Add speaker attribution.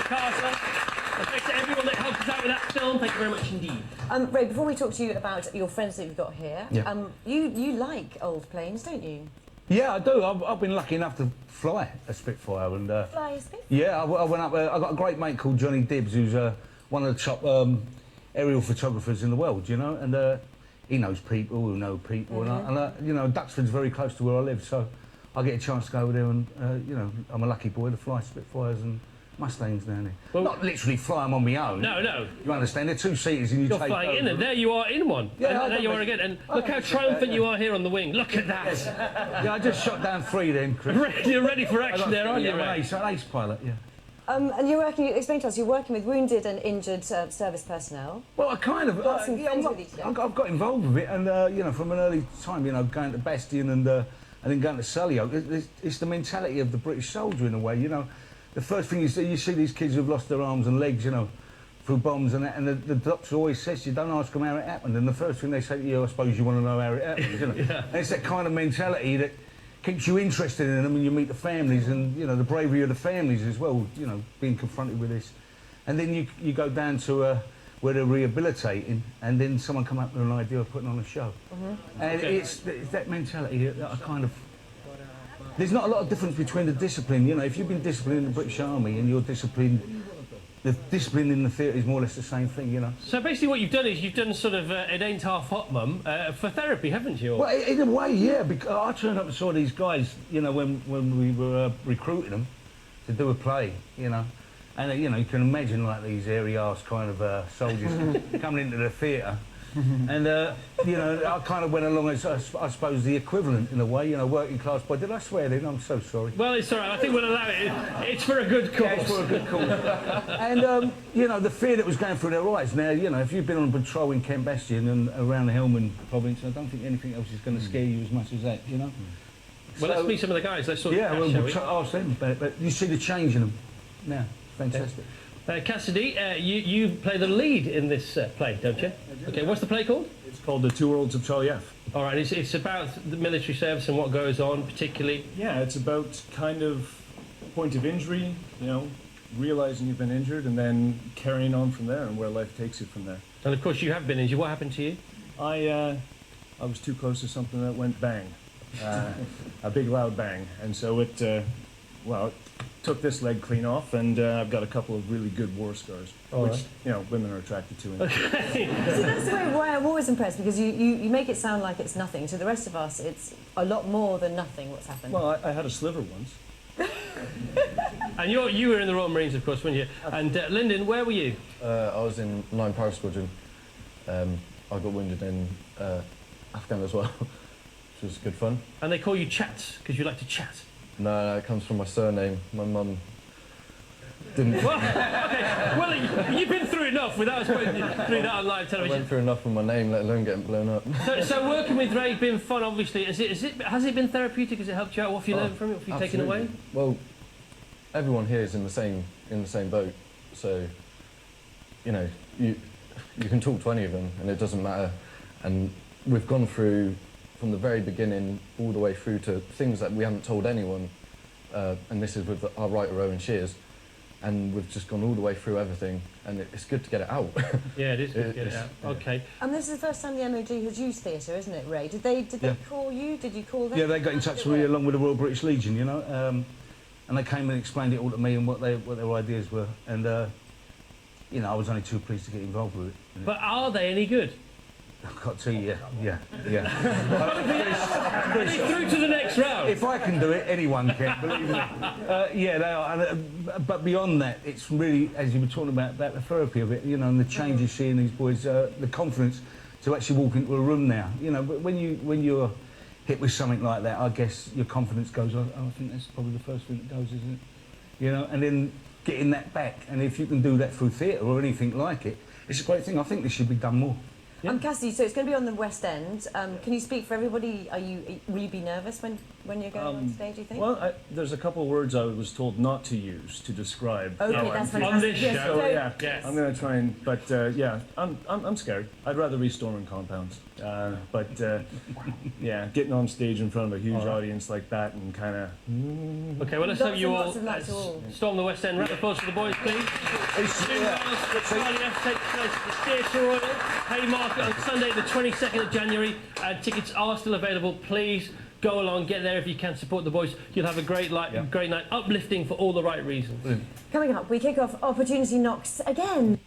Speaker 1: Carter. And thanks to everyone that helped us out with that film. Thank you very much indeed.
Speaker 2: Ray, before we talk to you about your friends that you've got here,
Speaker 3: Yeah.
Speaker 2: you like old planes, don't you?
Speaker 3: Yeah, I do. I've been lucky enough to fly a Spitfire, and
Speaker 2: Fly a Spitfire?
Speaker 3: yeah, I went up. I got a great mate called Johnny Dibbs, who's one of the top aerial photographers in the world, you know, and he knows people who know people, and you know, Duxford's very close to where I live, so I get a chance to go over there, and you know, I'm a lucky boy to fly Spitfires and Mustangs down there. Well, not literally fly them on my own.
Speaker 1: No, no.
Speaker 3: You understand? They're two-seaters and
Speaker 1: You're
Speaker 3: take
Speaker 1: flying
Speaker 3: over.
Speaker 1: in, and there you are in one.
Speaker 3: Yeah,
Speaker 1: and there you are again. And look how triumphant you are here on the wing. Look at that.
Speaker 3: Yeah, I just shot down 3 then, Chris.
Speaker 1: You're ready for action there, aren't you,
Speaker 3: I'm
Speaker 1: Ray?
Speaker 3: an ace pilot, yeah.
Speaker 2: And you're working, explain to us, you're working with wounded and injured service personnel.
Speaker 3: Well, I kind of...
Speaker 2: Got some
Speaker 3: yeah,
Speaker 2: friends with each other.
Speaker 3: I've got involved with it, and, you know, from an early time, you know, going to Bastion and then going to Sully, it's the mentality of the British soldier in a way, you know. The first thing you see these kids who've lost their arms and legs, you know, through bombs and that, and the doctor always says, you don't ask them how it happened, and the first thing they say to you, I suppose you want to know how it happened, you know.
Speaker 1: Yeah.
Speaker 3: And it's that kind of mentality that keeps you interested in them, and you meet the families and, you know, the bravery of the families as well, you know, being confronted with this. And then you go down to where they're rehabilitating, and then someone come up with an idea of putting on a show. And it's that mentality that I kind of... There's not a lot of difference between the discipline, you know, if you've been disciplined in the British Army and you're disciplined, the discipline in the theatre is more or less the same thing, you know.
Speaker 1: So basically what you've done is you've done sort of It Ain't Half Hot Mum for therapy, haven't you?
Speaker 3: Well, in a way, yeah, because I turned up and saw these guys, you know, when we were recruiting them to do a play, you know. And, you know, you can imagine, like, these airy-arse kind of soldiers coming into the theatre. And, you know, I kind of went along as, I suppose, the equivalent, in a way, you know, working class boy. Did I swear then? I'm so sorry.
Speaker 1: Well, it's all right. I think we'll allow it. It's for a good cause.
Speaker 3: Yeah, it's for a good cause. And, you know, the fear that was going through their eyes. Now, you know, if you've been on patrol in Kent Bastion and around the Helmand province, I don't think anything else is going to scare you as much as that, you know?
Speaker 1: Well, let's meet some of the guys. Let's sort of
Speaker 3: yeah,
Speaker 1: chat,
Speaker 3: well,
Speaker 1: shall we?
Speaker 3: ask them. But you see the change in them now. Fantastic.
Speaker 1: Cassidy, you play the lead in this play, don't you? Okay, what's the play called?
Speaker 4: It's called The Two Worlds of Charlie F.
Speaker 1: All right, it's about the military service and what goes on, particularly.
Speaker 4: Yeah, it's about kind of point of injury, you know, realizing you've been injured and then carrying on from there and where life takes you from there.
Speaker 1: And of course you have been injured. What happened to you?
Speaker 4: I was too close to something that went bang, a big loud bang, and so it took this leg clean off, and I've got a couple of really good war scars, which you know women are attracted to.
Speaker 1: Okay.
Speaker 2: See, that's the way why I'm always impressed, because you make it sound like it's nothing. To the rest of us, it's a lot more than nothing what's happened.
Speaker 4: Well, I had a sliver once.
Speaker 1: And you were in the Royal Marines, of course, weren't you? And Lyndon, where were you?
Speaker 5: I was in 9 Power Squadron. I got wounded in Afghan as well, which was good fun.
Speaker 1: And they call you Chat, because you like to chat.
Speaker 5: No, it comes from my surname. My mum didn't...
Speaker 1: Well, okay. Well, you've been through enough without us putting through that on live
Speaker 5: I
Speaker 1: television.
Speaker 5: went through enough with my name, let alone getting blown up.
Speaker 1: So working with Ray has been fun, obviously. Has it been therapeutic? Has it helped you out? What have you learned from it? What have you taken away?
Speaker 5: Well, everyone here is in the same boat, so you know you can talk to any of them, and it doesn't matter. And we've gone through from the very beginning all the way through to things that we haven't told anyone, and this is with our writer Owen Shears, and we've just gone all the way through everything, and it's good to get it out.
Speaker 1: Yeah, it is good to get it out. Okay.
Speaker 2: And this is the first time the MOD has used theatre, isn't it, Ray? Did they call you? Did you call them?
Speaker 3: Yeah, they got in touch with me along with the Royal British Legion, you know, and they came and explained it all to me and what their ideas were, and you know, I was only too pleased to get involved with it.
Speaker 1: But are they any good?
Speaker 3: I've got to, yeah.
Speaker 1: Are they through to the next round?
Speaker 3: If I can do it, anyone can, believe me. Yeah, they are. But beyond that, it's really, as you were talking about the therapy of it, you know, and the change you see in these boys, the confidence to actually walk into a room now. You know, but when you're hit with something like that, I guess your confidence goes. I think that's probably the first thing that goes, isn't it? You know, and then getting that back, and if you can do that through theatre or anything like it, it's a great thing. I think this should be done more.
Speaker 2: Cassidy, so it's going to be on the West End. Can you speak for everybody? Will you be nervous when when you're going on stage, do you think?
Speaker 4: Well, there's a couple of words I was told not to use to describe.
Speaker 2: Okay,
Speaker 4: how
Speaker 2: that's
Speaker 4: I'm
Speaker 1: On
Speaker 2: fantastic.
Speaker 1: this
Speaker 2: Yes,
Speaker 1: show.
Speaker 4: So
Speaker 2: so-
Speaker 4: yeah,
Speaker 1: Yes.
Speaker 4: I'm gonna try and, but yeah, I'm scared. I'd rather be storming compounds. But yeah, getting on stage in front of a huge audience like that and kind of.
Speaker 1: Okay, well, let's
Speaker 2: Lots
Speaker 1: hope you
Speaker 2: and
Speaker 1: all
Speaker 2: lots of luck to all.
Speaker 1: storm the West End. Round of applause for the boys, please. Soon the Charlie F takes place at the Theatre Royal, Haymarket on Sunday the 22nd of January. Tickets are still available. Please go along, get there if you can, support the boys. You'll have a great night, uplifting for all the right reasons.
Speaker 2: Coming up, we kick off Opportunity Knocks again.